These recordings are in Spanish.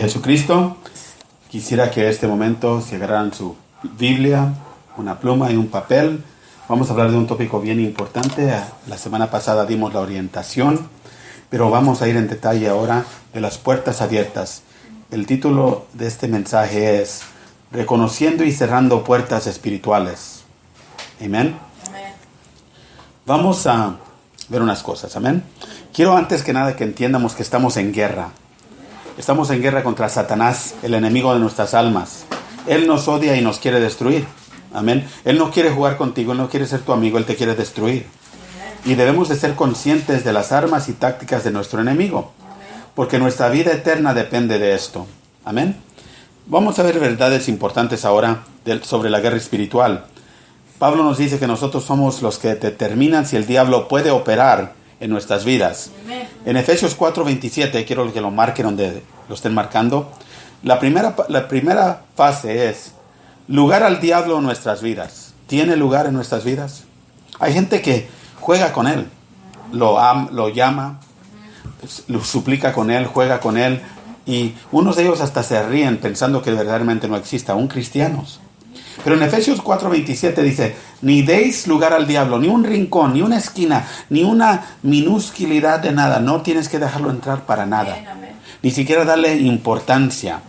Jesucristo, quisiera que en este momento se agarraran su Biblia, una pluma y un papel. Vamos a hablar de un tópico bien importante. La semana pasada dimos la orientación, pero vamos a ir en detalle ahora de las puertas abiertas. El título de este mensaje es Reconociendo y cerrando puertas espirituales. Amén. Vamos a ver unas cosas. Amén. Quiero antes que nada que entiendamos que estamos en guerra. Estamos en guerra contra Satanás, el enemigo de nuestras almas. Él nos odia y nos quiere destruir. Amén. Él no quiere jugar contigo, él no quiere ser tu amigo, él te quiere destruir. Y debemos de ser conscientes de las armas y tácticas de nuestro enemigo, porque nuestra vida eterna depende de esto. Amén. Vamos a ver verdades importantes ahora sobre la guerra espiritual. Pablo nos dice que nosotros somos los que determinan si el diablo puede operar en nuestras vidas. Amén. En Efesios 4:27, quiero que lo marquen donde lo estén marcando. La primera fase es lugar al diablo en nuestras vidas. ¿Tiene lugar en nuestras vidas? Hay gente que juega con él, lo llama, lo suplica con él, juega con él, y unos de ellos hasta se ríen pensando que verdaderamente no existe, aún cristianos. Pero en Efesios 4:27 dice, ni deis lugar al diablo, ni un rincón, ni una esquina, ni una minusculidad de nada. No tienes que dejarlo entrar para nada. Amén. Ni siquiera darle importancia.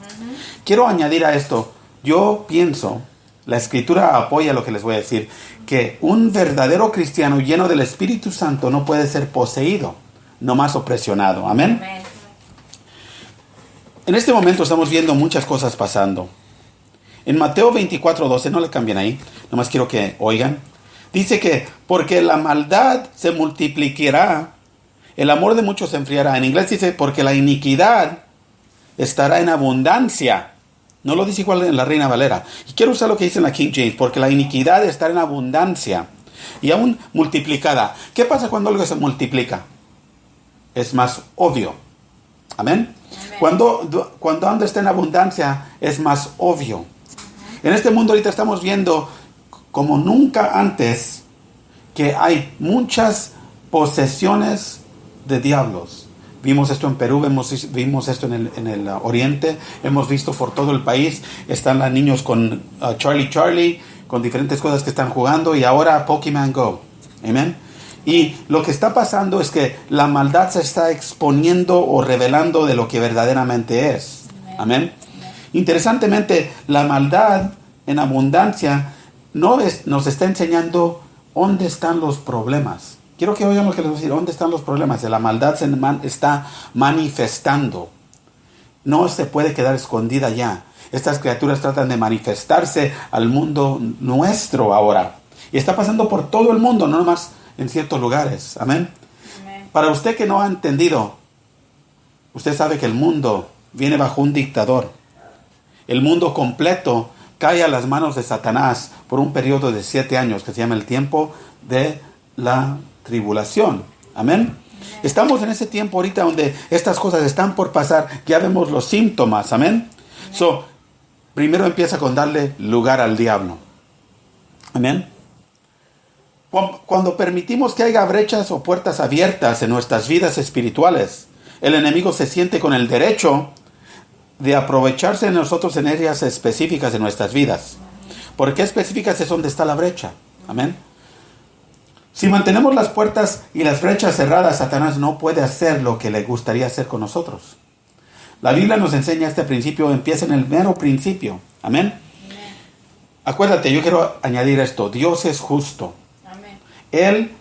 Quiero añadir a esto, yo pienso, la Escritura apoya lo que les voy a decir, que un verdadero cristiano lleno del Espíritu Santo no puede ser poseído, nomás opresionado. Amén. Amén. En este momento estamos viendo muchas cosas pasando. En Mateo 24:12, no le cambien ahí, nomás quiero que oigan. Dice que porque la maldad se multiplicará, el amor de muchos se enfriará. En inglés dice porque la iniquidad estará en abundancia. No lo dice igual en la Reina Valera. Y quiero usar lo que dice en la King James, porque la iniquidad estará en abundancia y aún multiplicada. ¿Qué pasa cuando algo se multiplica? Es más obvio. Amén. Cuando algo está en abundancia es más obvio. En este mundo ahorita estamos viendo como nunca antes que hay muchas posesiones de diablos. Vimos esto en Perú, vimos esto en el Oriente, hemos visto por todo el país. Están los niños con Charlie, con diferentes cosas que están jugando, y ahora Pokémon Go. Amén. Y lo que está pasando es que la maldad se está exponiendo o revelando de lo que verdaderamente es. Amén. Interesantemente, la maldad en abundancia nos está enseñando dónde están los problemas. Quiero que oigan lo que les voy a decir. ¿Dónde están los problemas? La maldad se está manifestando. No se puede quedar escondida ya. Estas criaturas tratan de manifestarse al mundo nuestro ahora. Y está pasando por todo el mundo, no nomás en ciertos lugares. Amén. Amén. Para usted que no ha entendido, usted sabe que el mundo viene bajo un dictador. El mundo completo cae a las manos de Satanás por un periodo de 7 años que se llama el tiempo de la tribulación. Amén. Estamos en ese tiempo ahorita donde estas cosas están por pasar. Ya vemos los síntomas. Amén. Primero empieza con darle lugar al diablo. Amén. Cuando permitimos que haya brechas o puertas abiertas en nuestras vidas espirituales, el enemigo se siente con el derecho de aprovecharse de nosotros en áreas específicas de nuestras vidas. ¿Por qué específicas? Es donde está la brecha. Amén. Si mantenemos las puertas y las brechas cerradas, Satanás no puede hacer lo que le gustaría hacer con nosotros. La Biblia nos enseña este principio, empieza en el mero principio. Amén. Acuérdate, yo quiero añadir esto. Dios es justo. Amén. Él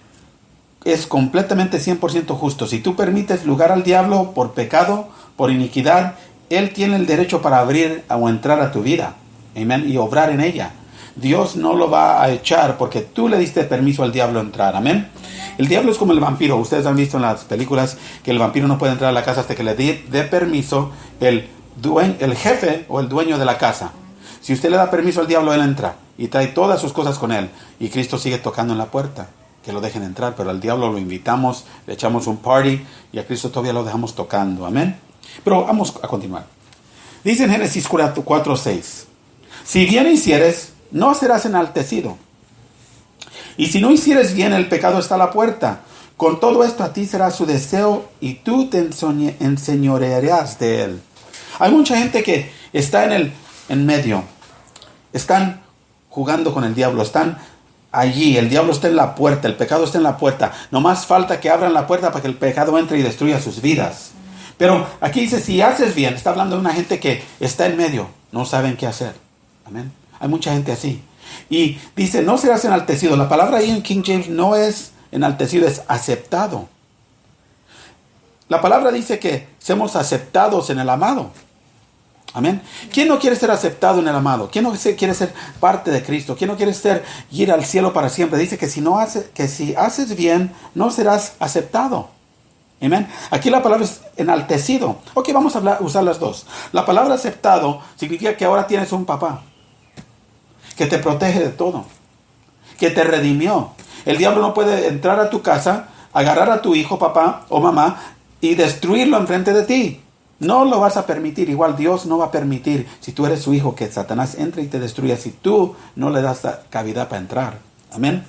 es completamente 100% justo. Si tú permites lugar al diablo por pecado, por iniquidad, Él tiene el derecho para abrir o entrar a tu vida. Amén. Y obrar en ella. Dios no lo va a echar porque tú le diste permiso al diablo a entrar. Amén. El diablo es como el vampiro. Ustedes han visto en las películas que el vampiro no puede entrar a la casa hasta que le dé permiso el jefe o el dueño de la casa. Si usted le da permiso al diablo, él entra y trae todas sus cosas con él. Y Cristo sigue tocando en la puerta, que lo dejen entrar. Pero al diablo lo invitamos, le echamos un party, y a Cristo todavía lo dejamos tocando. Amén. Pero vamos a continuar. Dice en Génesis 4:6, si bien hicieres, no serás enaltecido. Y si no hicieres bien, el pecado está a la puerta. Con todo esto a ti será su deseo y tú te enseñorearás de él. Hay mucha gente que está en medio. Están jugando con el diablo. Están allí. El diablo está en la puerta. El pecado está en la puerta. Nomás falta que abran la puerta para que el pecado entre y destruya sus vidas. Pero aquí dice, si haces bien, está hablando de una gente que está en medio. No saben qué hacer. Amén. Hay mucha gente así. Y dice, no serás enaltecido. La palabra ahí en King James no es enaltecido, es aceptado. La palabra dice que somos aceptados en el amado. Amén. ¿Quién no quiere ser aceptado en el amado? ¿Quién no quiere ser parte de Cristo? ¿Quién no quiere ir al cielo para siempre? Dice que si haces bien, no serás aceptado. Amén. Aquí la palabra es enaltecido. Ok, vamos a usar las dos. La palabra aceptado significa que ahora tienes un papá que te protege de todo, que te redimió. El diablo no puede entrar a tu casa, agarrar a tu hijo, papá o mamá, y destruirlo enfrente de ti. No lo vas a permitir. Igual Dios no va a permitir, si tú eres su hijo, que Satanás entre y te destruya si tú no le das cavidad para entrar. Amén.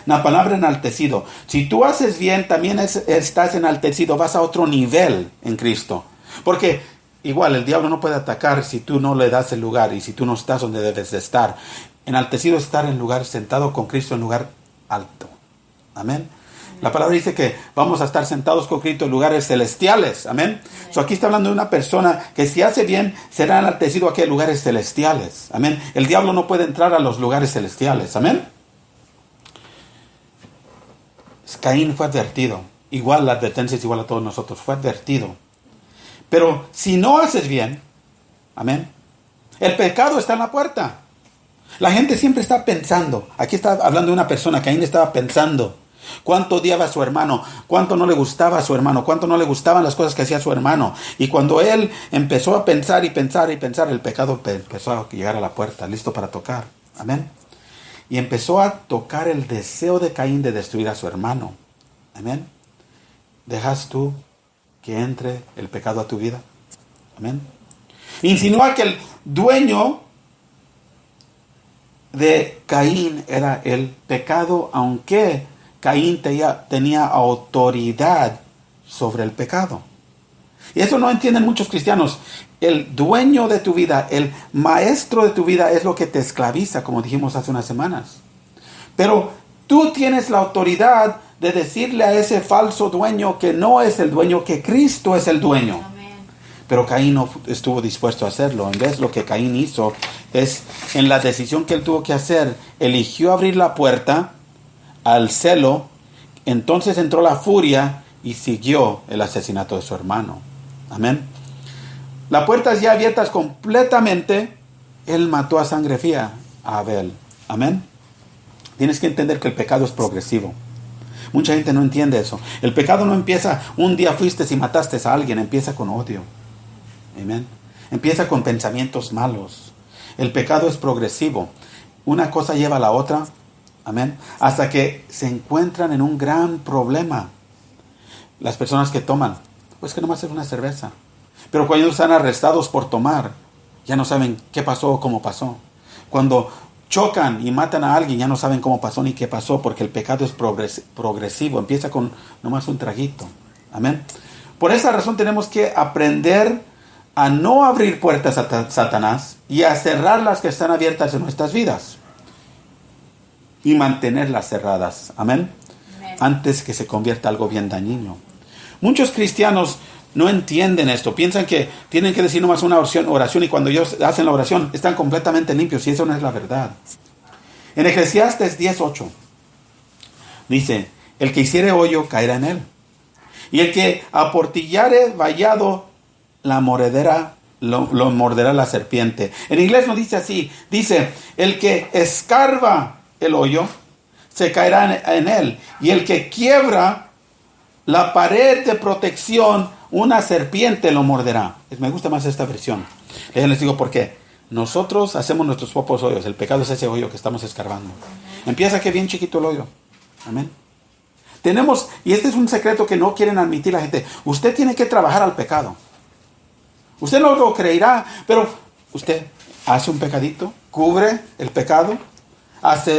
La palabra enaltecido. Si tú haces bien, también estás enaltecido. Vas a otro nivel en Cristo. Porque igual el diablo no puede atacar si tú no le das el lugar y si tú no estás donde debes de estar. Enaltecido es estar en lugar, sentado con Cristo en lugar alto. Amén. La palabra dice que vamos a estar sentados con Cristo en lugares celestiales. Amén. Aquí está hablando de una persona que si hace bien, será enaltecido aquí en lugares celestiales. Amén. El diablo no puede entrar a los lugares celestiales. Amén. Caín fue advertido. Igual la advertencia es igual a todos nosotros. Fue advertido. Pero si no haces bien, amén, el pecado está en la puerta. La gente siempre está pensando. Aquí está hablando de una persona. Caín estaba pensando cuánto odiaba a su hermano, cuánto no le gustaba a su hermano, cuánto no le gustaban las cosas que hacía su hermano. Y cuando él empezó a pensar y pensar y pensar, el pecado empezó a llegar a la puerta, listo para tocar. Amén. Y empezó a tocar el deseo de Caín de destruir a su hermano. Amén. ¿Dejas tú que entre el pecado a tu vida? Amén. Insinúa que el dueño de Caín era el pecado, aunque Caín tenía autoridad sobre el pecado. Y eso no entienden muchos cristianos. El dueño de tu vida, el maestro de tu vida es lo que te esclaviza, como dijimos hace unas semanas. Pero tú tienes la autoridad de decirle a ese falso dueño que no es el dueño, que Cristo es el dueño. Amén. Pero Caín no estuvo dispuesto a hacerlo. En vez, lo que Caín hizo es, en la decisión que él tuvo que hacer, eligió abrir la puerta al celo. Entonces entró la furia y siguió el asesinato de su hermano. Amén. Las puertas ya abiertas completamente, él mató a sangre fría a Abel. Amén. Tienes que entender que el pecado es progresivo. Mucha gente no entiende eso. El pecado no empieza, un día fuiste y mataste a alguien, empieza con odio. Amén. Empieza con pensamientos malos. El pecado es progresivo. Una cosa lleva a la otra. Amén. Hasta que se encuentran en un gran problema. Las personas que toman, pues que nomás es una cerveza. Pero cuando están arrestados por tomar, ya no saben qué pasó o cómo pasó. Cuando chocan y matan a alguien, ya no saben cómo pasó ni qué pasó, porque el pecado es progresivo. Empieza con nomás un traguito. Amén. Por esa razón tenemos que aprender a no abrir puertas a Satanás y a cerrar las que están abiertas en nuestras vidas. Y mantenerlas cerradas. Amén. Amén. Antes que se convierta algo bien dañino. Muchos cristianos no entienden esto. Piensan que tienen que decir nomás una oración y cuando ellos hacen la oración están completamente limpios. Y eso no es la verdad. En Eclesiastes 10:8 dice: el que hiciere hoyo caerá en él. Y el que aportillare vallado lo morderá la serpiente. En inglés no dice así. Dice: el que escarba el hoyo se caerá en él. Y el que quiebra la pared de protección, una serpiente lo morderá. Me gusta más esta versión. Les digo por qué. Nosotros hacemos nuestros propios hoyos. El pecado es ese hoyo que estamos escarbando. Empieza que bien chiquito el hoyo. Amén. Y este es un secreto que no quieren admitir la gente. Usted tiene que trabajar al pecado. Usted no lo creerá, pero usted hace un pecadito, cubre el pecado,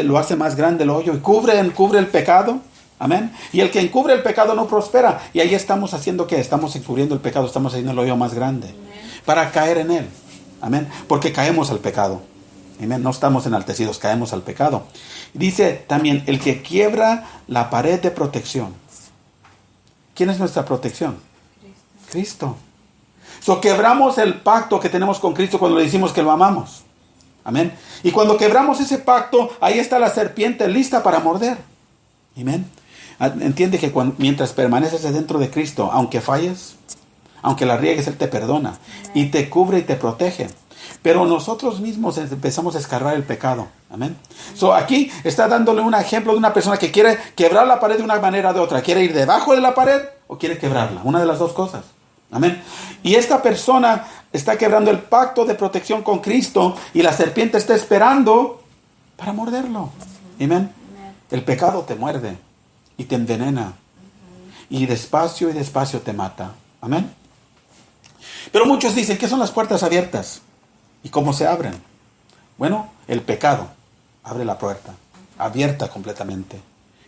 lo hace más grande el hoyo y cubre el pecado. Amén. Y el que encubre el pecado no prospera. Y ahí estamos haciendo ¿qué? Estamos encubriendo el pecado, estamos haciendo el hoyo más grande. Amén. para caer en él. Amén. Porque caemos al pecado. Amén. No estamos enaltecidos, caemos al pecado. Dice también, el que quiebra la pared de protección. ¿Quién es nuestra protección? Cristo. Quebramos el pacto que tenemos con Cristo cuando le decimos que lo amamos. Amén. Y cuando quebramos ese pacto, ahí está la serpiente lista para morder. Amén. Entiende que mientras permaneces dentro de Cristo, aunque falles, aunque la riegues, Él te perdona y te cubre y te protege. Pero nosotros mismos empezamos a escarbar el pecado. Amén. Aquí está dándole un ejemplo de una persona que quiere quebrar la pared de una manera o de otra. ¿Quiere ir debajo de la pared o quiere quebrarla? Una de las dos cosas. Amén. Y esta persona está quebrando el pacto de protección con Cristo y la serpiente está esperando para morderlo. Amén. El pecado te muerde y te envenena y despacio te mata. Amén. Pero muchos dicen, ¿qué son las puertas abiertas? ¿Y cómo se abren? Bueno, el pecado abre la puerta, abierta completamente.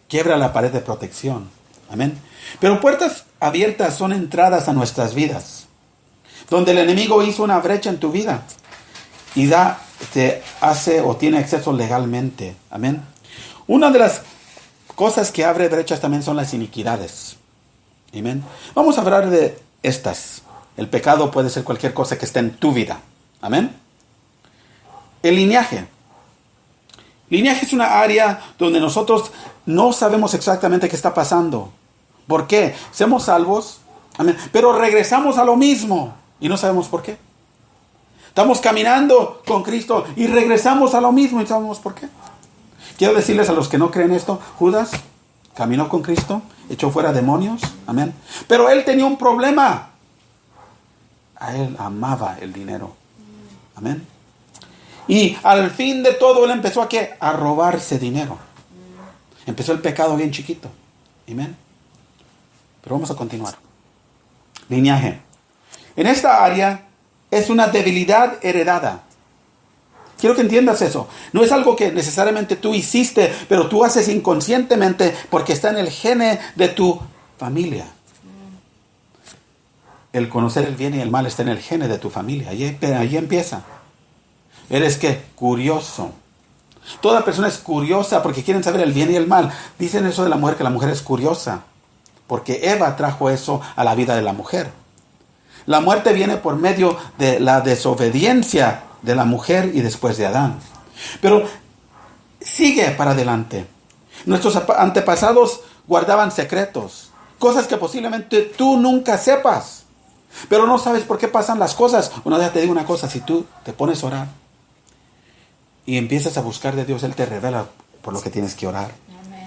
Quiebra la pared de protección. Amén. Pero puertas abiertas son entradas a nuestras vidas, donde el enemigo hizo una brecha en tu vida y te hace o tiene acceso legalmente. Amén. Una de las cosas que abre brechas también son las iniquidades. Amén. Vamos a hablar de estas. El pecado puede ser cualquier cosa que esté en tu vida. Amén. El linaje. Linaje es una área donde nosotros no sabemos exactamente qué está pasando. ¿Por qué? Somos salvos, amén, pero regresamos a lo mismo y no sabemos por qué. Estamos caminando con Cristo y regresamos a lo mismo y no sabemos por qué. Quiero decirles a los que no creen esto, Judas caminó con Cristo, echó fuera demonios, amén, pero él tenía un problema. A él amaba el dinero, amén. Y al fin de todo él empezó a robarse dinero. Empezó el pecado bien chiquito. Amén. Pero vamos a continuar. Linaje. En esta área es una debilidad heredada. Quiero que entiendas eso. No es algo que necesariamente tú hiciste, pero tú haces inconscientemente porque está en el gene de tu familia. El conocer el bien y el mal está en el gene de tu familia. Ahí empieza. Eres curioso. Toda persona es curiosa porque quieren saber el bien y el mal. Dicen eso de la mujer, que la mujer es curiosa, porque Eva trajo eso a la vida de la mujer. La muerte viene por medio de la desobediencia de la mujer y después de Adán. Pero sigue para adelante. Nuestros antepasados guardaban secretos, cosas que posiblemente tú nunca sepas, pero no sabes por qué pasan las cosas. Una vez te digo una cosa, si tú te pones a orar y empiezas a buscar de Dios, Él te revela por lo que tienes que orar.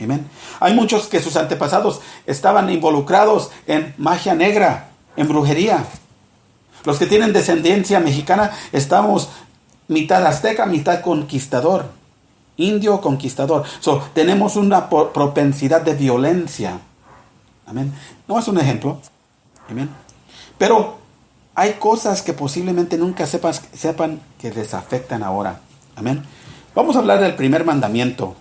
Amén. Hay muchos que sus antepasados estaban involucrados en magia negra, en brujería. Los que tienen descendencia mexicana estamos mitad azteca, mitad conquistador, indio conquistador. Tenemos una propensidad de violencia. Amén. No es un ejemplo. Amén. Pero hay cosas que posiblemente nunca sepan que les afectan ahora. Amén. Vamos a hablar del primer mandamiento.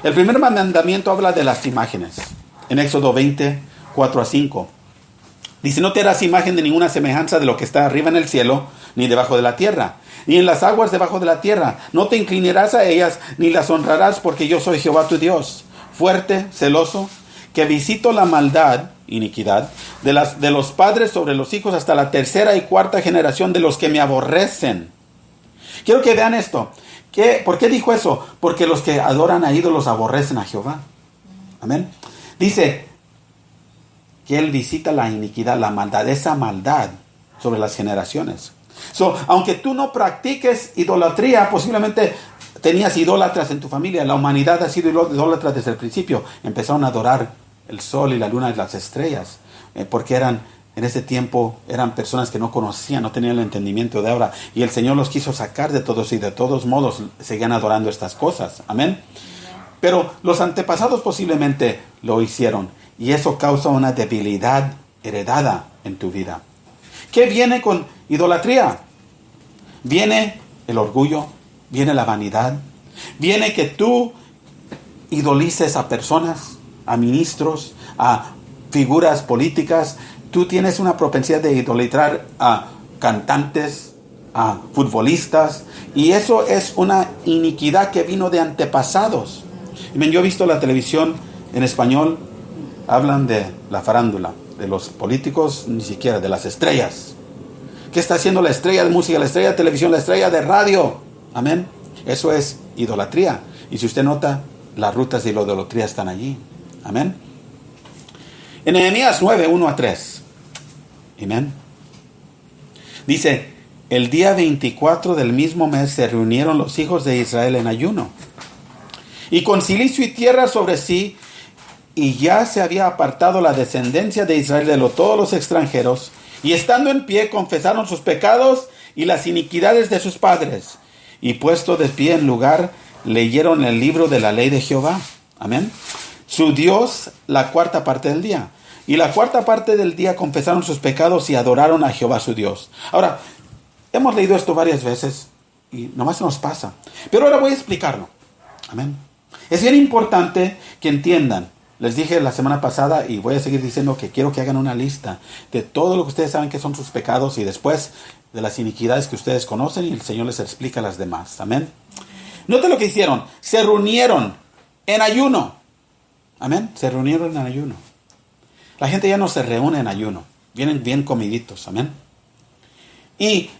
El primer mandamiento habla de las imágenes. En Éxodo 20, 4-5. Dice, no te harás imagen de ninguna semejanza de lo que está arriba en el cielo, ni debajo de la tierra, ni en las aguas debajo de la tierra. No te inclinarás a ellas, ni las honrarás, porque yo soy Jehová tu Dios, fuerte, celoso, que visito la maldad, iniquidad, de los padres sobre los hijos hasta la tercera y cuarta generación de los que me aborrecen. Quiero que vean esto. ¿Por qué dijo eso? Porque los que adoran a ídolos aborrecen a Jehová. Amén. Dice que Él visita la iniquidad, la maldad, esa maldad sobre las generaciones. Aunque tú no practiques idolatría, posiblemente tenías idólatras en tu familia. La humanidad ha sido idólatra desde el principio. Empezaron a adorar el sol y la luna y las estrellas, porque en ese tiempo eran personas que no conocían, no tenían el entendimiento de ahora, y el Señor los quiso sacar de todos y de todos modos seguían adorando estas cosas. Amén. Pero los antepasados posiblemente lo hicieron, y eso causa una debilidad heredada en tu vida. ¿Qué viene con idolatría? Viene el orgullo, viene la vanidad, viene que tú idolices a personas, a ministros, a figuras políticas. Tú tienes una propensidad de idolatrar a cantantes, a futbolistas, y eso es una iniquidad que vino de antepasados. Yo he visto la televisión en español, hablan de la farándula, de los políticos, ni siquiera de las estrellas. ¿Qué está haciendo la estrella de música, la estrella de televisión, la estrella de radio? Amén. Eso es idolatría. Y si usted nota, las rutas de la idolatría están allí. Amén. En Nehemías 9, 1-3. Amén. Dice, el día 24 del mismo mes se reunieron los hijos de Israel en ayuno, y con cilicio y tierra sobre sí, y ya se había apartado la descendencia de Israel de todos los extranjeros, y estando en pie confesaron sus pecados y las iniquidades de sus padres, y puesto de pie en lugar, leyeron el libro de la ley de Jehová. Amén. Su Dios, la cuarta parte del día. Y la cuarta parte del día confesaron sus pecados y adoraron a Jehová su Dios. Ahora, hemos leído esto varias veces y nomás se nos pasa. Pero ahora voy a explicarlo. Amén. Es bien importante que entiendan. Les dije la semana pasada y voy a seguir diciendo que quiero que hagan una lista de todo lo que ustedes saben que son sus pecados y después de las iniquidades que ustedes conocen, y el Señor les explica las demás. Amén. Note lo que hicieron. Se reunieron en ayuno. Amén. Se reunieron en ayuno. La gente ya no se reúne en ayuno. Vienen bien comiditos. Amén. Y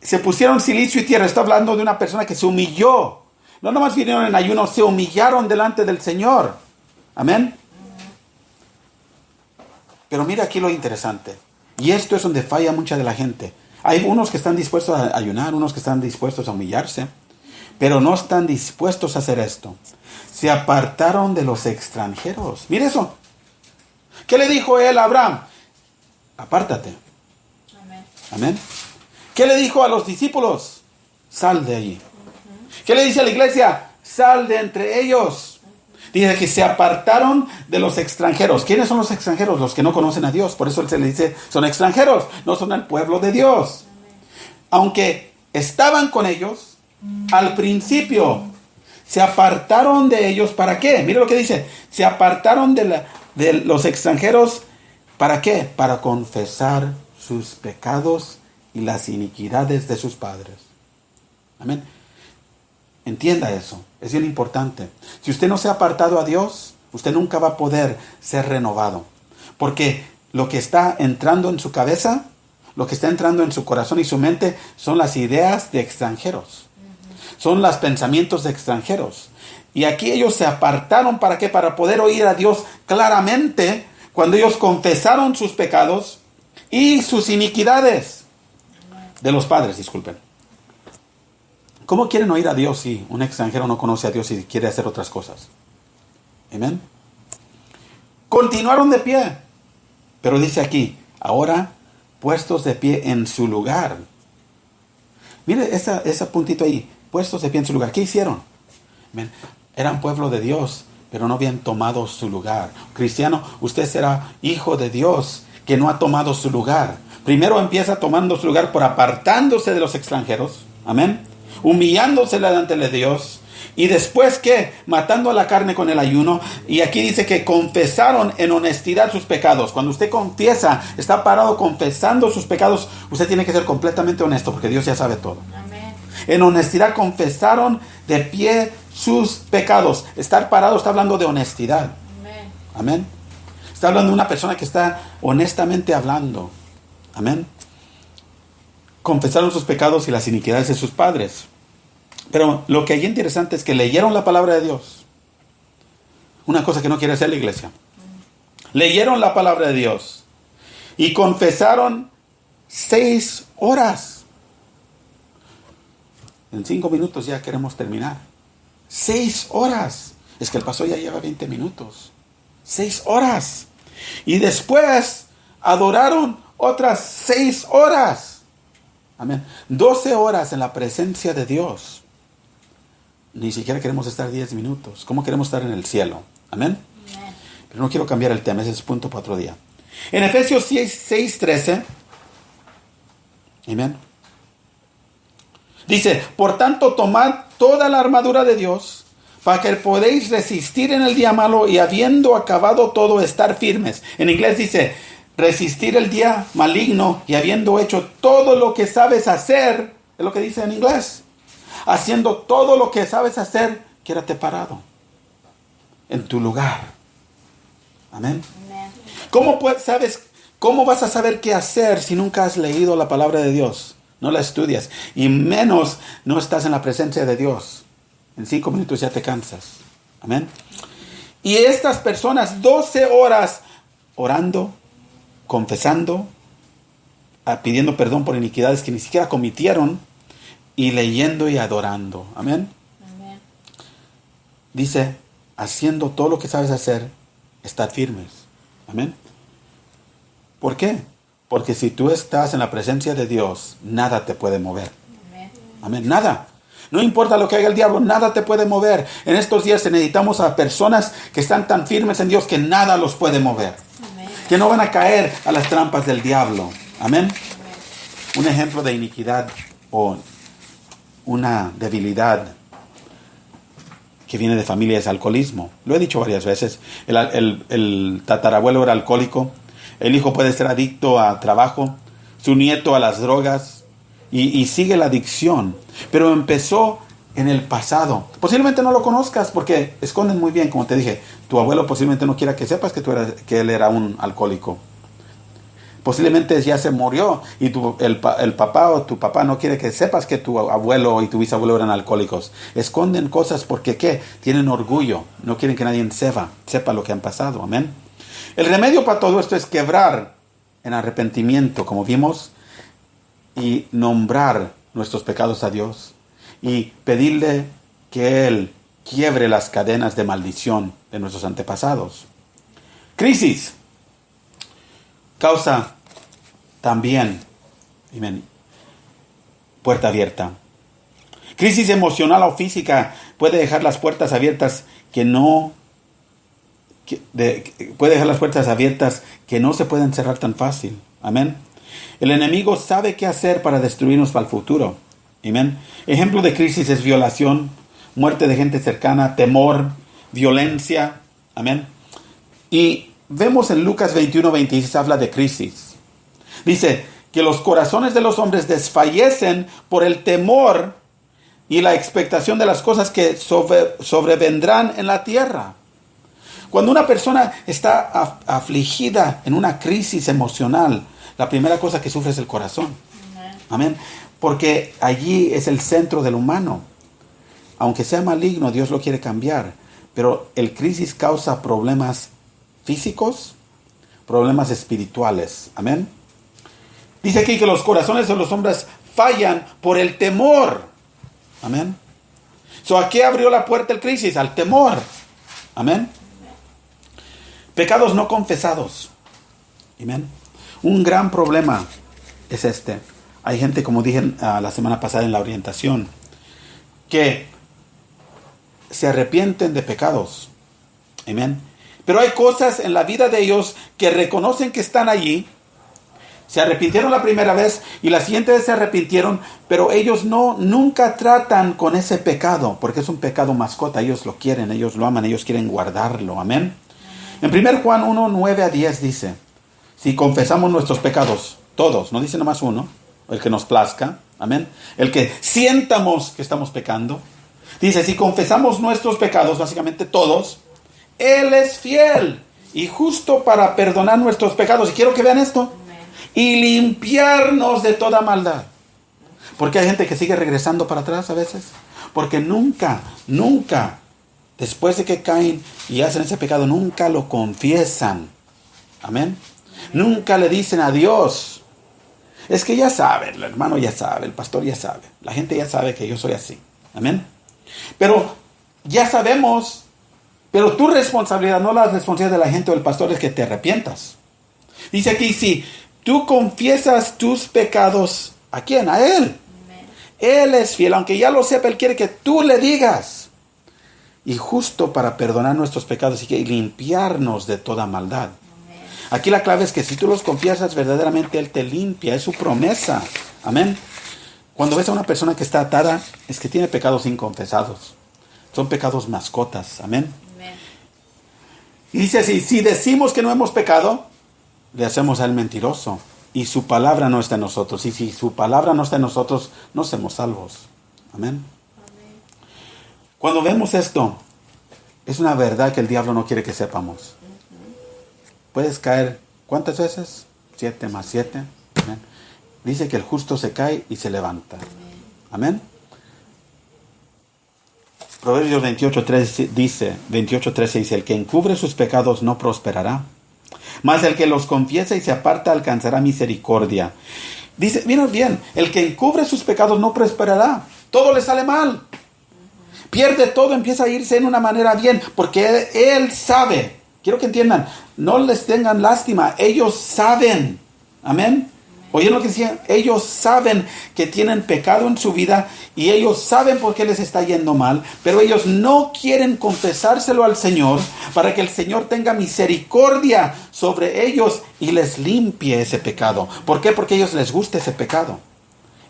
se pusieron cilicio y tierra. Está hablando de una persona que se humilló. No nomás vinieron en ayuno, se humillaron delante del Señor. Amén. Pero mira aquí lo interesante. Y esto es donde falla mucha de la gente. Hay unos que están dispuestos a ayunar, unos que están dispuestos a humillarse, pero no están dispuestos a hacer esto. Se apartaron de los extranjeros. Mire eso. ¿Qué le dijo él a Abraham? Apártate. Amén. Amén. ¿Qué le dijo a los discípulos? Sal de allí. ¿Qué le dice a la iglesia? Sal de entre ellos. Dice que se apartaron de los extranjeros. ¿Quiénes son los extranjeros? Los que no conocen a Dios. Por eso él se le dice, son extranjeros, no son el pueblo de Dios. Aunque estaban con ellos, al principio se apartaron de ellos. ¿Para qué? Mire lo que dice. Se apartaron de los extranjeros. ¿Para qué? Para confesar sus pecados y las iniquidades de sus padres. Amén. Entienda eso. Es bien importante. Si usted no se ha apartado a Dios, usted nunca va a poder ser renovado. Porque lo que está entrando en su cabeza, lo que está entrando en su corazón y su mente, son las ideas de extranjeros. Son los pensamientos de extranjeros. Y aquí ellos se apartaron. ¿Para qué? Para poder oír a Dios claramente cuando ellos confesaron sus pecados y sus iniquidades de los padres, disculpen. ¿Cómo quieren oír a Dios si un extranjero no conoce a Dios y quiere hacer otras cosas? Amén. Continuaron de pie. Pero dice aquí, ahora puestos de pie en su lugar. Mire ese puntito ahí. Puestos de pie en su lugar. ¿Qué hicieron? Amén. Eran pueblo de Dios, pero no habían tomado su lugar. Cristiano, usted será hijo de Dios que no ha tomado su lugar. Primero empieza tomando su lugar por apartándose de los extranjeros. Amén. Humillándose delante de Dios. Y después, ¿qué? Matando a la carne con el ayuno. Y aquí dice que confesaron en honestidad sus pecados. Cuando usted confiesa, está parado confesando sus pecados, usted tiene que ser completamente honesto, porque Dios ya sabe todo. Amén. En honestidad confesaron de pie sus pecados. Estar parado está hablando de honestidad. Amén. Amén. Está hablando de una persona que está honestamente hablando. Amén. Confesaron sus pecados y las iniquidades de sus padres. Pero lo que hay interesante es que leyeron la palabra de Dios. Una cosa que no quiere hacer la iglesia. Leyeron la palabra de Dios y confesaron 6 horas. En 5 minutos ya queremos terminar. 6 horas. Es que el pastor ya lleva 20 minutos. 6 horas. Y después adoraron otras 6 horas. Amén. 12 horas en la presencia de Dios. Ni siquiera queremos estar 10 minutos. ¿Cómo queremos estar en el cielo? Amén. Amén. Pero no quiero cambiar el tema. Ese es punto para otro día. En Efesios 6:13. Amén. Dice, por tanto, tomad toda la armadura de Dios, para que podéis resistir en el día malo y habiendo acabado todo, estar firmes. En inglés dice, resistir el día maligno y habiendo hecho todo lo que sabes hacer, es lo que dice en inglés, haciendo todo lo que sabes hacer, quédate parado en tu lugar. Amén. ¿Cómo vas a saber qué hacer si nunca has leído la palabra de Dios? No la estudias. Y menos no estás en la presencia de Dios. En 5 minutos ya te cansas. Amén. Y estas personas, 12 horas orando, confesando, pidiendo perdón por iniquidades que ni siquiera cometieron, y leyendo y adorando. Amén. Amén. Dice, haciendo todo lo que sabes hacer, estad firmes. Amén. ¿Por qué? Porque si tú estás en la presencia de Dios, nada te puede mover. Amén. Amén. Nada. No importa lo que haga el diablo, nada te puede mover. En estos días necesitamos a personas que están tan firmes en Dios que nada los puede mover. Amén. Que no van a caer a las trampas del diablo. Amén. Amén. Un ejemplo de iniquidad o una debilidad que viene de familia es alcoholismo. Lo he dicho varias veces. El tatarabuelo era alcohólico. El hijo puede ser adicto a trabajo. Su nieto a las drogas. Y sigue la adicción. Pero empezó en el pasado. Posiblemente no lo conozcas porque esconden muy bien, como te dije. Tu abuelo posiblemente no quiera que sepas que él era un alcohólico. Posiblemente ya se murió y el papá o tu papá no quiere que sepas que tu abuelo y tu bisabuelo eran alcohólicos. Esconden cosas porque ¿qué? Tienen orgullo. No quieren que nadie sepa lo que han pasado. Amén. El remedio para todo esto es quebrar en arrepentimiento, como vimos, y nombrar nuestros pecados a Dios y pedirle que Él quiebre las cadenas de maldición de nuestros antepasados. Crisis causa también, amén, puerta abierta. Crisis emocional o física puede dejar las puertas abiertas puede dejar las puertas abiertas que no se pueden cerrar tan fácil. Amén. El enemigo sabe qué hacer para destruirnos para el futuro. Amén. Ejemplo de crisis es violación, muerte de gente cercana, temor, violencia. Amén. Y vemos en Lucas 21:26 habla de crisis. Dice que los corazones de los hombres desfallecen por el temor y la expectación de las cosas que sobrevendrán en la tierra. Cuando una persona está afligida en una crisis emocional, la primera cosa que sufre es el corazón. Amén. Porque allí es el centro del humano. Aunque sea maligno, Dios lo quiere cambiar. Pero el crisis causa problemas físicos, problemas espirituales. Amén. Dice aquí que los corazones de los hombres fallan por el temor. Amén. ¿A qué abrió la puerta el crisis? Al temor. Amén. Pecados no confesados. Amén. Un gran problema es este. Hay gente, como dije la semana pasada en la orientación, que se arrepienten de pecados. Amén. Pero hay cosas en la vida de ellos que reconocen que están allí. Se arrepintieron la primera vez y la siguiente vez se arrepintieron, pero ellos nunca tratan con ese pecado, porque es un pecado mascota. Ellos lo quieren, ellos lo aman, ellos quieren guardarlo. Amén. En 1 Juan 1:9-10 dice, si confesamos nuestros pecados, todos, no dice nomás uno, el que nos plazca, amén, el que sientamos que estamos pecando, dice, si confesamos nuestros pecados, básicamente todos, Él es fiel y justo para perdonar nuestros pecados. Y quiero que vean esto, y limpiarnos de toda maldad. Porque hay gente que sigue regresando para atrás a veces, porque nunca, después de que caen y hacen ese pecado, nunca lo confiesan. Amén. Nunca le dicen a Dios. Es que ya sabe, el hermano ya sabe, el pastor ya sabe, la gente ya sabe que yo soy así. Amén. Pero ya sabemos, pero tu responsabilidad, no la responsabilidad de la gente o del pastor, es que te arrepientas. Dice aquí, si tú confiesas tus pecados, ¿a quién? A Él. Amén. Él es fiel, aunque ya lo sepa, Él quiere que tú le digas. Y justo para perdonar nuestros pecados y limpiarnos de toda maldad. Amén. Aquí la clave es que si tú los confiesas verdaderamente, Él te limpia. Es su promesa. Amén. Cuando ves a una persona que está atada, es que tiene pecados inconfesados. Son pecados mascotas. Amén. Amén. Y dice así, si decimos que no hemos pecado, le hacemos al mentiroso y su palabra no está en nosotros. Y si su palabra no está en nosotros, no somos salvos. Amén. Cuando vemos esto, es una verdad que el diablo no quiere que sepamos. Puedes caer, ¿cuántas veces? 7 más 7. Amén. Dice que el justo se cae y se levanta. Amén. Proverbios 28:13 dice, el que encubre sus pecados no prosperará, mas el que los confiesa y se aparta alcanzará misericordia. Dice, mira bien, el que encubre sus pecados no prosperará. Todo le sale mal. Pierde todo, empieza a irse en una manera bien, porque él sabe. Quiero que entiendan, no les tengan lástima, ellos saben. Amén. ¿Oyeron lo que decían? Ellos saben que tienen pecado en su vida y ellos saben por qué les está yendo mal, pero ellos no quieren confesárselo al Señor para que el Señor tenga misericordia sobre ellos y les limpie ese pecado. ¿Por qué? Porque a ellos les gusta ese pecado.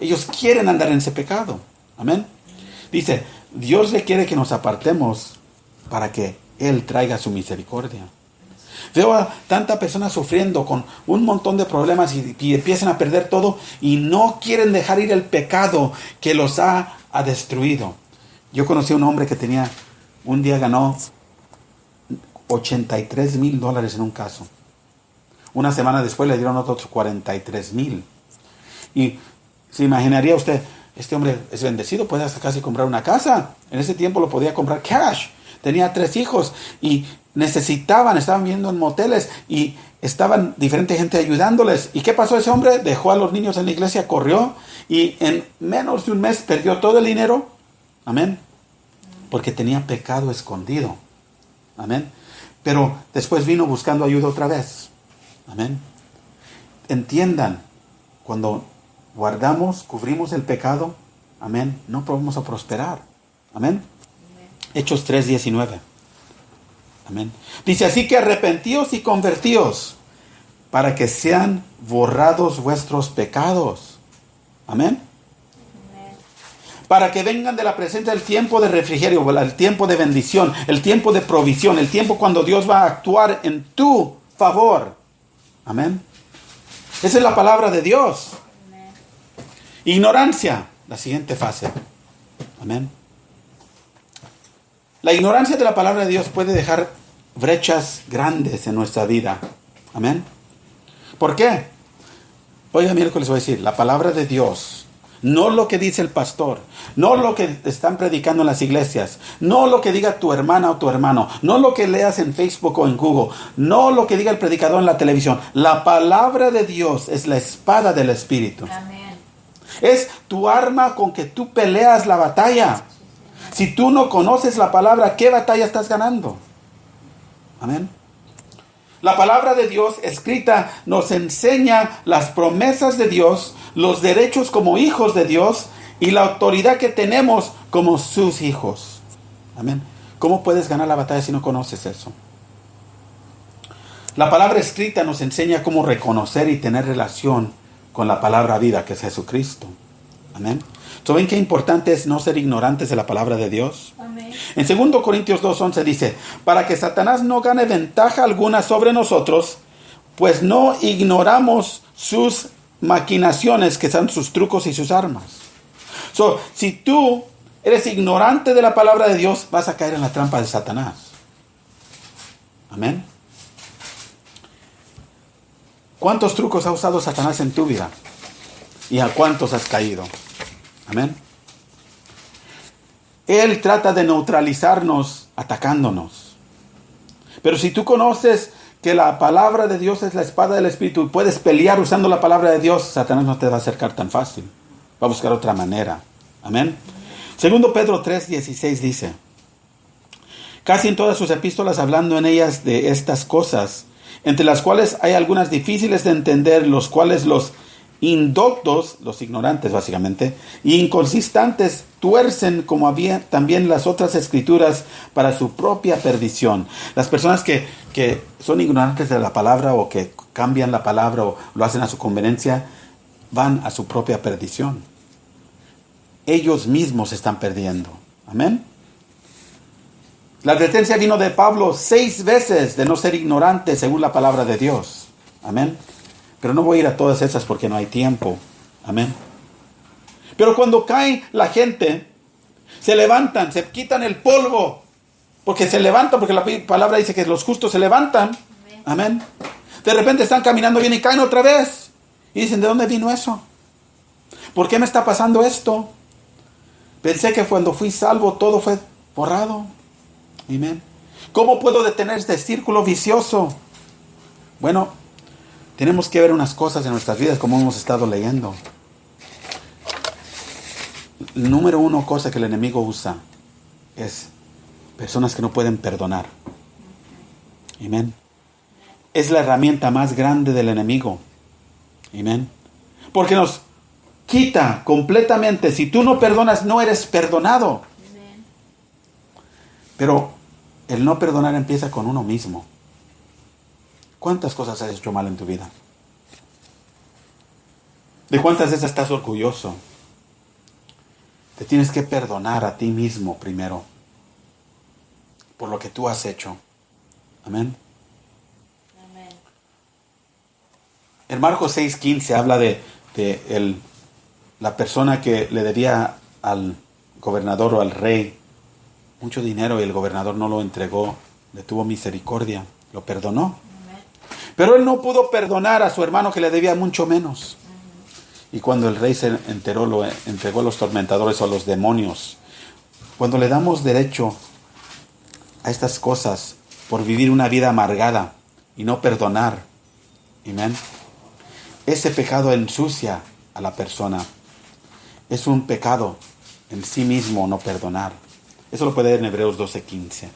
Ellos quieren andar en ese pecado. Amén. Dice, Dios requiere que nos apartemos para que Él traiga su misericordia. Veo a tanta persona sufriendo con un montón de problemas y empiezan a perder todo y no quieren dejar ir el pecado que los ha destruido. Yo conocí a un hombre que un día ganó $83,000 en un caso. Una semana después le dieron otros 43,000. Y se imaginaría usted, este hombre es bendecido, puede hasta casi comprar una casa. En ese tiempo lo podía comprar cash. Tenía 3 hijos y estaban viviendo en moteles y estaban diferente gente ayudándoles. ¿Y qué pasó ese hombre? Dejó a los niños en la iglesia, corrió y en menos de un mes perdió todo el dinero. Amén. Porque tenía pecado escondido. Amén. Pero después vino buscando ayuda otra vez. Amén. Entiendan, cuando cubrimos el pecado, amén, no vamos a prosperar. Amén. Hechos 3:19. Amén. Dice, así que arrepentíos y convertíos para que sean borrados vuestros pecados. Amén. Para que vengan de la presencia el tiempo de refrigerio, el tiempo de bendición, el tiempo de provisión, el tiempo cuando Dios va a actuar en tu favor. Amén. Esa es la palabra de Dios. Amén. Ignorancia, la siguiente fase. Amén. La ignorancia de la palabra de Dios puede dejar brechas grandes en nuestra vida. Amén. ¿Por qué? Oiga, mire lo que les voy a decir. La palabra de Dios, no lo que dice el pastor, no lo que están predicando en las iglesias, no lo que diga tu hermana o tu hermano, no lo que leas en Facebook o en Google, no lo que diga el predicador en la televisión. La palabra de Dios es la espada del Espíritu. Amén. Es tu arma con que tú peleas la batalla. Si tú no conoces la palabra, ¿qué batalla estás ganando? Amén. La palabra de Dios escrita nos enseña las promesas de Dios, los derechos como hijos de Dios y la autoridad que tenemos como sus hijos. Amén. ¿Cómo puedes ganar la batalla si no conoces eso? La palabra escrita nos enseña cómo reconocer y tener relación con la palabra vida, que es Jesucristo. Amén. ¿Saben qué importante es no ser ignorantes de la palabra de Dios? Amén. En 2 Corintios 2:11 dice, para que Satanás no gane ventaja alguna sobre nosotros, pues no ignoramos sus maquinaciones, que son sus trucos y sus armas. Si tú eres ignorante de la palabra de Dios, vas a caer en la trampa de Satanás. Amén. ¿Cuántos trucos ha usado Satanás en tu vida? ¿Y a cuántos has caído? Amén. Él trata de neutralizarnos atacándonos. Pero si tú conoces que la palabra de Dios es la espada del Espíritu y puedes pelear usando la palabra de Dios, Satanás no te va a acercar tan fácil. Va a buscar otra manera. Amén. 2 Pedro 3:16 dice, casi en todas sus epístolas hablando en ellas de estas cosas, entre las cuales hay algunas difíciles de entender, los cuales los indoctos, los ignorantes básicamente, y inconsistentes tuercen como también las otras escrituras para su propia perdición. Las personas que son ignorantes de la palabra o que cambian la palabra o lo hacen a su conveniencia, van a su propia perdición. Ellos mismos se están perdiendo. Amén. La advertencia vino de Pablo 6 veces de no ser ignorante según la palabra de Dios. Amén. Pero no voy a ir a todas esas porque no hay tiempo. Amén. Pero cuando cae la gente, se levantan, se quitan el polvo. Porque se levantan, porque la palabra dice que los justos se levantan. Amén. De repente están caminando bien y caen otra vez. Y dicen, ¿de dónde vino eso? ¿Por qué me está pasando esto? Pensé que cuando fui salvo todo fue borrado. Amén. ¿Cómo puedo detener este círculo vicioso? Bueno, tenemos que ver unas cosas en nuestras vidas como hemos estado leyendo. Número uno, cosa que el enemigo usa es personas que no pueden perdonar. Amén. Es la herramienta más grande del enemigo. Amén. Porque nos quita completamente. Si tú no perdonas, no eres perdonado. Amén. Pero el no perdonar empieza con uno mismo. ¿Cuántas cosas has hecho mal en tu vida? ¿De cuántas de esas estás orgulloso? Te tienes que perdonar a ti mismo primero por lo que tú has hecho. Amén. Amén. En Marcos 6:15 habla de la persona que le debía al gobernador o al rey mucho dinero y el gobernador no lo entregó, le tuvo misericordia, lo perdonó. Amén. Pero él no pudo perdonar a su hermano que le debía mucho menos. Y cuando el rey se enteró, lo entregó a los tormentadores o a los demonios. Cuando le damos derecho a estas cosas por vivir una vida amargada y no perdonar, amén, ese pecado ensucia a la persona. Es un pecado en sí mismo no perdonar. Eso lo puede ver en Hebreos 12:15.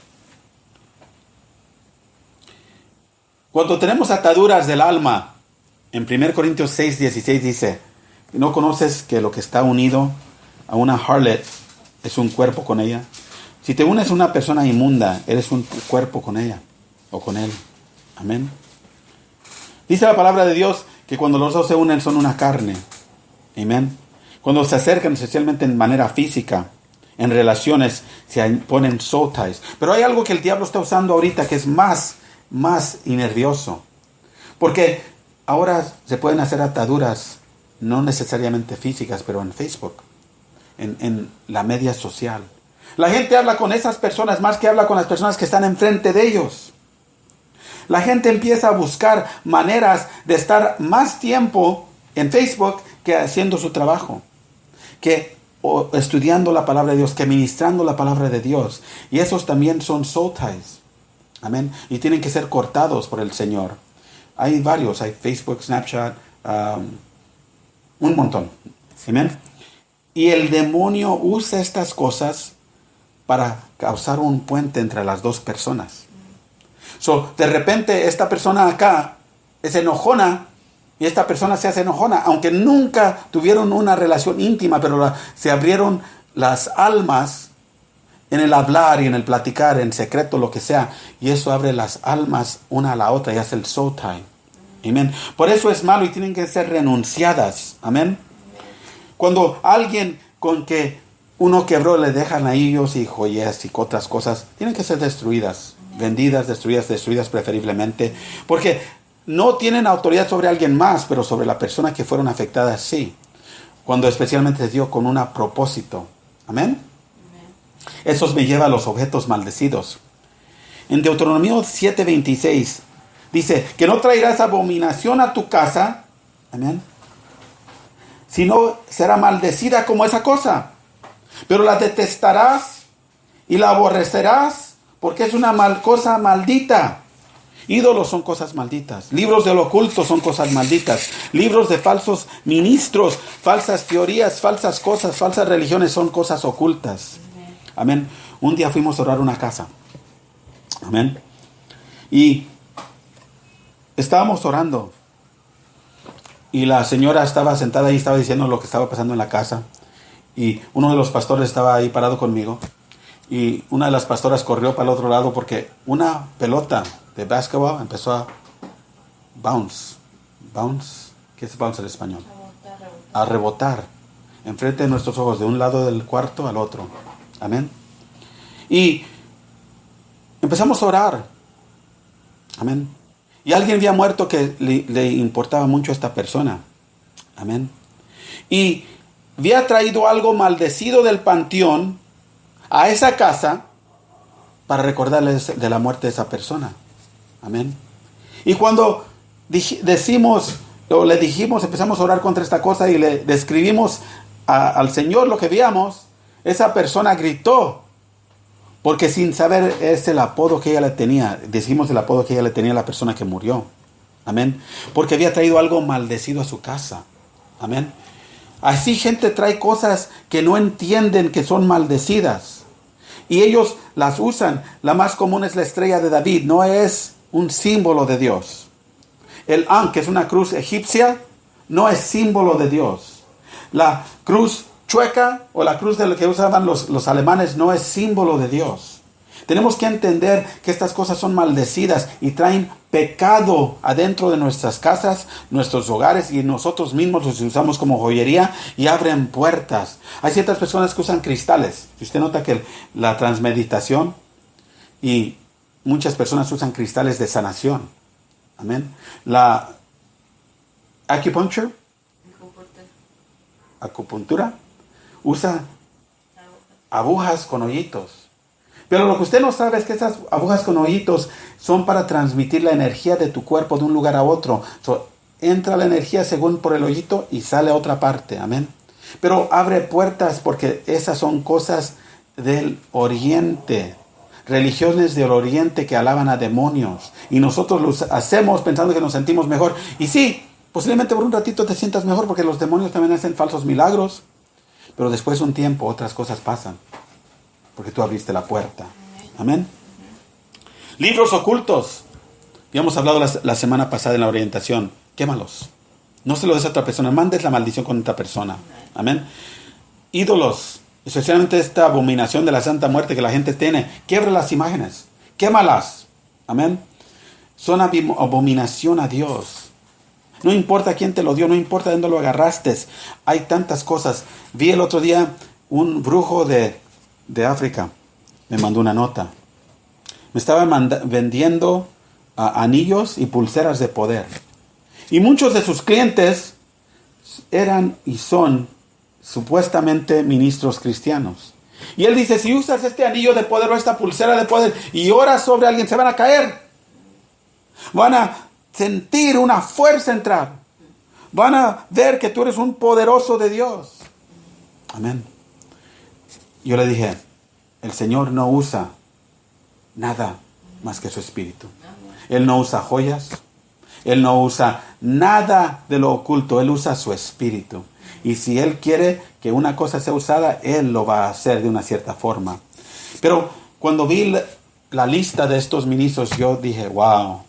Cuando tenemos ataduras del alma, en 1 Corintios 6:16 dice, ¿no conoces que lo que está unido a una harlot es un cuerpo con ella? Si te unes a una persona inmunda, eres un cuerpo con ella o con él. Amén. Dice la palabra de Dios que cuando los dos se unen son una carne. Amén. Cuando se acercan, especialmente en manera física, en relaciones, se ponen soul ties. Pero hay algo que el diablo está usando ahorita que es más y nervioso. Porque ahora se pueden hacer ataduras no necesariamente físicas, pero en Facebook, en la media social. La gente habla con esas personas más que habla con las personas que están enfrente de ellos. La gente empieza a buscar maneras de estar más tiempo en Facebook que haciendo su trabajo, que estudiando la palabra de Dios, que ministrando la palabra de Dios. Y esos también son soul ties. Amén. Y tienen que ser cortados por el Señor. Hay varios, hay Facebook, Snapchat, un montón. Amén. Y el demonio usa estas cosas para causar un puente entre las dos personas. De repente esta persona acá es enojona y esta persona se hace enojona, aunque nunca tuvieron una relación íntima, pero se abrieron las almas en el hablar y en el platicar, en secreto, lo que sea. Y eso abre las almas una a la otra y hace el soul tie. Amén. Por eso es malo y tienen que ser renunciadas. Amén. Cuando alguien con que uno quebró le dejan a ellos y joyas y otras cosas, tienen que ser destruidas, vendidas, destruidas preferiblemente, porque no tienen autoridad sobre alguien más, pero sobre la persona que fueron afectadas sí. Cuando especialmente dio con un propósito. Amén. Eso me lleva a los objetos maldecidos. En Deuteronomio 7:26 dice que no traerás abominación a tu casa, amén, sino será maldecida como esa cosa. Pero la detestarás y la aborrecerás porque es una cosa maldita. Ídolos son cosas malditas. Libros del oculto son cosas malditas. Libros de falsos ministros, falsas teorías, falsas cosas, falsas religiones son cosas ocultas. Amén. Un día fuimos a orar una casa. Amén. Y estábamos orando. Y la señora estaba sentada ahí, estaba diciendo lo que estaba pasando en la casa. Y uno de los pastores estaba ahí parado conmigo. Y una de las pastoras corrió para el otro lado porque una pelota de básquetbol empezó a bounce. Bounce, ¿qué es bounce en español? A rebotar enfrente de nuestros ojos, de un lado del cuarto al otro. Amén. Y empezamos a orar. Amén. Y alguien había muerto que le importaba mucho a esta persona. Amén. Y había traído algo maldecido del panteón a esa casa para recordarles de la muerte de esa persona. Amén. Y cuando decimos, o le dijimos, empezamos a orar contra esta cosa y le describimos al Señor lo que veíamos, esa persona gritó, porque sin saber es el apodo que ella le tenía, decimos el apodo que ella le tenía a la persona que murió. Amén. Porque había traído algo maldecido a su casa. Amén. Así gente trae cosas que no entienden que son maldecidas. Y ellos las usan. La más común es la estrella de David. No es un símbolo de Dios. El An, que es una cruz egipcia, no es símbolo de Dios. La cruz chueca o la cruz de lo que usaban los alemanes no es símbolo de Dios. Tenemos que entender que estas cosas son maldecidas y traen pecado adentro de nuestras casas, nuestros hogares, y nosotros mismos los usamos como joyería y abren puertas. Hay ciertas personas que usan cristales. Si usted nota que la transmeditación y muchas personas usan cristales de sanación. Amén. La acupuntura usa agujas con hoyitos. Pero lo que usted no sabe es que esas agujas con hoyitos son para transmitir la energía de tu cuerpo de un lugar a otro. Entra la energía según por el hoyito y sale a otra parte. Amén. Pero abre puertas porque esas son cosas del oriente. Religiones del oriente que alaban a demonios. Y nosotros los hacemos pensando que nos sentimos mejor. Y sí, posiblemente por un ratito te sientas mejor porque los demonios también hacen falsos milagros. Pero después de un tiempo otras cosas pasan. Porque tú abriste la puerta. Amén. Libros ocultos. Habíamos hablado la semana pasada en la orientación. Quémalos. No se lo des a otra persona. Mandes la maldición con otra persona. Amén. Ídolos. Especialmente esta abominación de la Santa Muerte que la gente tiene. Quiebra las imágenes. Quémalas. Amén. Son abominación a Dios. No importa quién te lo dio. No importa dónde lo agarraste. Hay tantas cosas. Vi el otro día un brujo de África. Me mandó una nota. Me estaba vendiendo anillos y pulseras de poder. Y muchos de sus clientes eran y son supuestamente ministros cristianos. Y él dice, si usas este anillo de poder o esta pulsera de poder y oras sobre alguien, se van a caer. Van a sentir una fuerza entrar. Van a ver que tú eres un poderoso de Dios. Amén. Yo le dije, el Señor no usa nada más que su espíritu. Él no usa joyas. Él no usa nada de lo oculto. Él usa su espíritu. Y si Él quiere que una cosa sea usada, Él lo va a hacer de una cierta forma. Pero cuando vi la lista de estos ministros, yo dije, wow.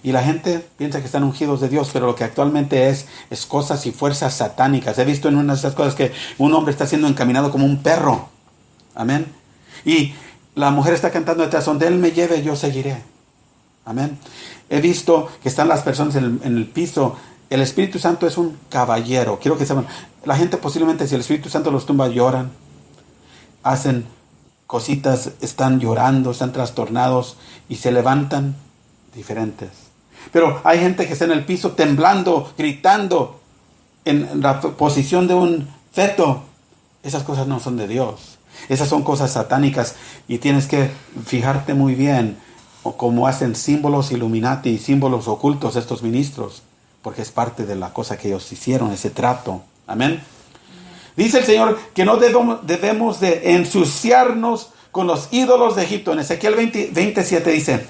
Y la gente piensa que están ungidos de Dios, pero lo que actualmente es cosas y fuerzas satánicas. He visto en una de esas cosas que un hombre está siendo encaminado como un perro. Amén. Y la mujer está cantando detrás, donde Él me lleve, yo seguiré. Amén. He visto que están las personas en el piso. El Espíritu Santo es un caballero. Quiero que sepan, la gente posiblemente si el Espíritu Santo los tumba, lloran. Hacen cositas, están llorando, están trastornados y se levantan diferentes. Pero hay gente que está en el piso temblando, gritando, en la posición de un feto. Esas cosas no son de Dios. Esas son cosas satánicas y tienes que fijarte muy bien cómo hacen símbolos Illuminati y símbolos ocultos estos ministros, porque es parte de la cosa que ellos hicieron, ese trato. Amén. Dice el Señor que no debemos de ensuciarnos con los ídolos de Egipto. En Ezequiel 27 dice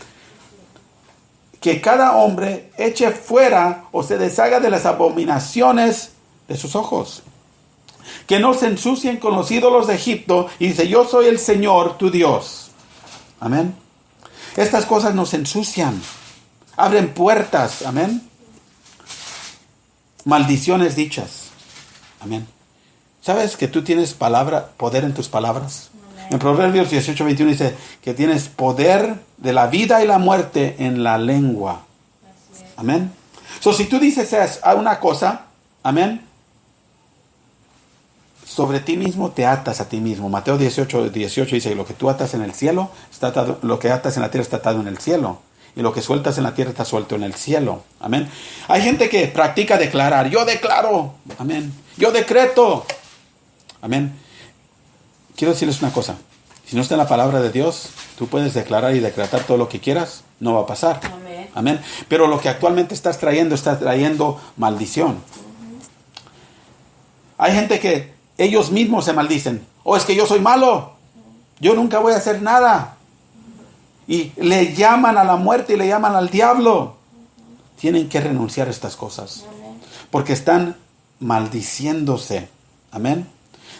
que cada hombre eche fuera o se deshaga de las abominaciones de sus ojos. Que no se ensucien con los ídolos de Egipto. Y dice, yo soy el Señor, tu Dios. Amén. Estas cosas nos ensucian. Abren puertas. Amén. Maldiciones dichas. Amén. ¿Sabes que tú tienes poder en tus palabras? Amén. En Proverbios 18:21 dice que tienes poder de la vida y la muerte en la lengua. Amén. Si tú dices una cosa, amén, sobre ti mismo te atas a ti mismo. Mateo 18 dice, lo que tú atas en el cielo, lo que atas en la tierra está atado en el cielo. Y lo que sueltas en la tierra está suelto en el cielo. Amén. Hay gente que practica declarar. Yo declaro. Amén. Yo decreto. Amén. Quiero decirles una cosa. Si no está en la palabra de Dios, tú puedes declarar y decretar todo lo que quieras. No va a pasar. Amén. Amén. Pero lo que actualmente está trayendo maldición. Hay gente que ellos mismos se maldicen. Oh, es que yo soy malo. Yo nunca voy a hacer nada. Y le llaman a la muerte y le llaman al diablo. Tienen que renunciar a estas cosas. Porque están maldiciéndose. Amén.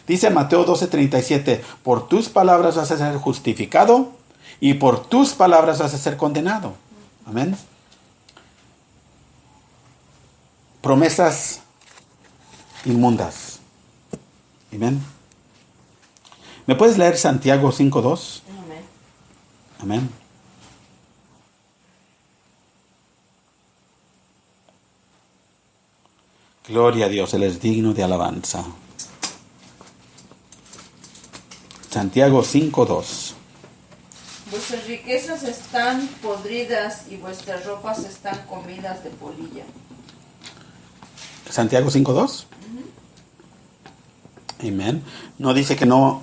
Dice Mateo 12:37, por tus palabras vas a ser justificado y por tus palabras vas a ser condenado. Amén. Promesas inmundas. Amén. ¿Me puedes leer Santiago 5:2? Amén. Amén. Gloria a Dios, Él es digno de alabanza. Santiago 5:2. Vuestras riquezas están podridas y vuestras ropas están comidas de polilla. Santiago 5:2. Amén. No dice que no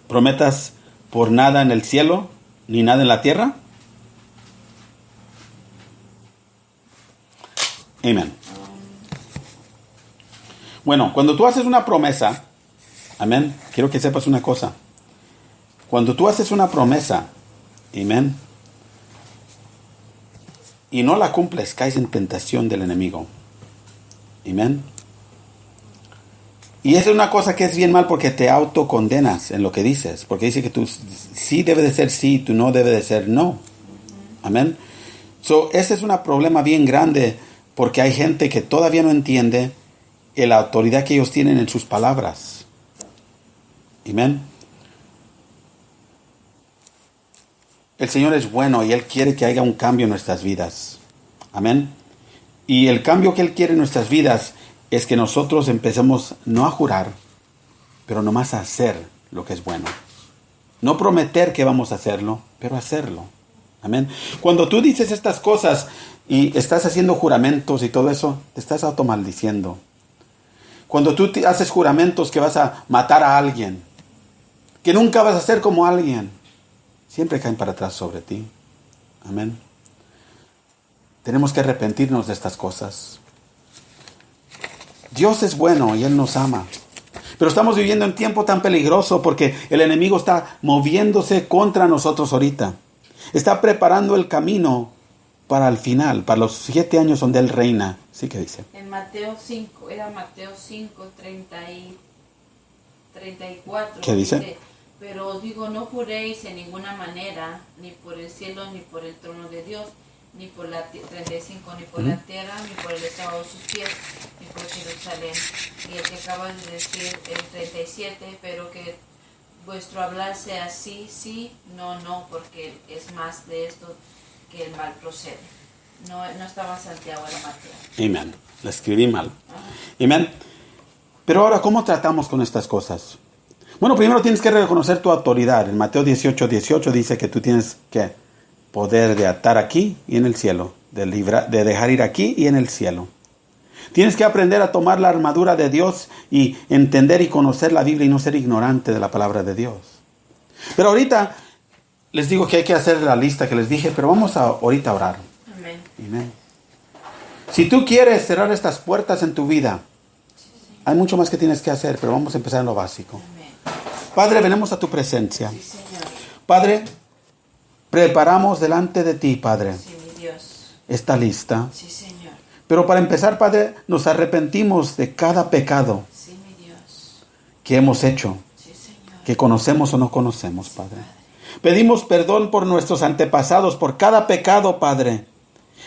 prometas por nada en el cielo ni nada en la tierra. Amén. Bueno, cuando tú haces una promesa, amén, quiero que sepas una cosa. Cuando tú haces una promesa, amén, y no la cumples, caes en tentación del enemigo. Amén. Y esa es una cosa que es bien mal porque te autocondenas en lo que dices. Porque dice que tú sí debe de ser sí, tú no debe de ser no. Amén. Ese es un problema bien grande porque hay gente que todavía no entiende la autoridad que ellos tienen en sus palabras. Amén. El Señor es bueno y Él quiere que haya un cambio en nuestras vidas. Amén. Y el cambio que Él quiere en nuestras vidas es que nosotros empecemos no a jurar, pero nomás a hacer lo que es bueno. No prometer que vamos a hacerlo, pero hacerlo. Amén. Cuando tú dices estas cosas y estás haciendo juramentos y todo eso, te estás automaldiciendo. Cuando tú haces juramentos que vas a matar a alguien, que nunca vas a ser como alguien, siempre caen para atrás sobre ti. Amén. Tenemos que arrepentirnos de estas cosas. Dios es bueno y Él nos ama. Pero estamos viviendo en tiempo tan peligroso porque el enemigo está moviéndose contra nosotros ahorita. Está preparando el camino para el final, para los 7 años donde Él reina. ¿Sí que dice? En Mateo 5, era Mateo 5, 34. ¿Qué dice? Pero os digo, no juréis en ninguna manera, ni por el cielo, ni por el trono de Dios, ni por la 35, ni por la tierra, ni por el estado de sus pies, ni por Jerusalén. Y el que acaba de decir, el 37, pero que vuestro hablar sea sí, sí, no, no, porque es más de esto que el mal procede. No estaba en Santiago, era Mateo. Amén. La escribí mal. Amén. Pero ahora, ¿cómo tratamos con estas cosas? Bueno, primero tienes que reconocer tu autoridad. En Mateo 18:18 dice que tú tienes que poder de atar aquí y en el cielo, de dejar ir aquí y en el cielo. Tienes que aprender a tomar la armadura de Dios y entender y conocer la Biblia y no ser ignorante de la palabra de Dios. Pero ahorita les digo que hay que hacer la lista que les dije, pero vamos ahorita a orar. Amén. Amén. Si tú quieres cerrar estas puertas en tu vida, hay mucho más que tienes que hacer, pero vamos a empezar en lo básico. Amén. Padre, venimos a tu presencia. Sí, Señor. Padre, preparamos delante de ti, Padre, Sí, mi Dios. esta lista. Sí, Señor. Pero para empezar, Padre, nos arrepentimos de cada pecado Sí, mi Dios. que hemos hecho, Sí, Señor. que conocemos o no conocemos, Padre. Pedimos perdón por nuestros antepasados, por cada pecado, Padre,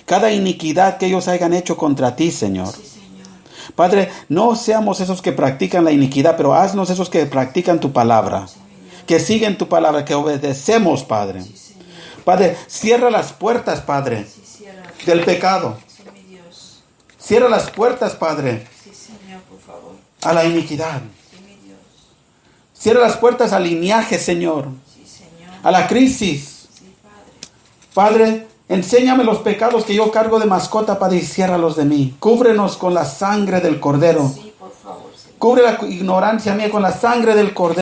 cada iniquidad que ellos hayan hecho contra ti, Señor. Sí, Señor. Padre, no seamos esos que practican la iniquidad, pero haznos esos que practican tu palabra, Sí, mi Dios. que siguen tu palabra, que obedecemos, Padre. Sí, Señor. Padre, cierra las puertas, Padre, Sí, cierra. del pecado. Sí, mi Dios. Cierra las puertas, Padre, Sí, Señor, por favor. a la iniquidad. Sí, mi Dios. Cierra las puertas al lineaje, Señor, Sí, Señor. a la crisis. Sí, Padre. Padre, enséñame los pecados que yo cargo de mascota, Padre, y ciérralos de mí. Cúbrenos con la sangre del Cordero. Sí, por favor, Señor. Cubre la ignorancia mía con la sangre del Cordero.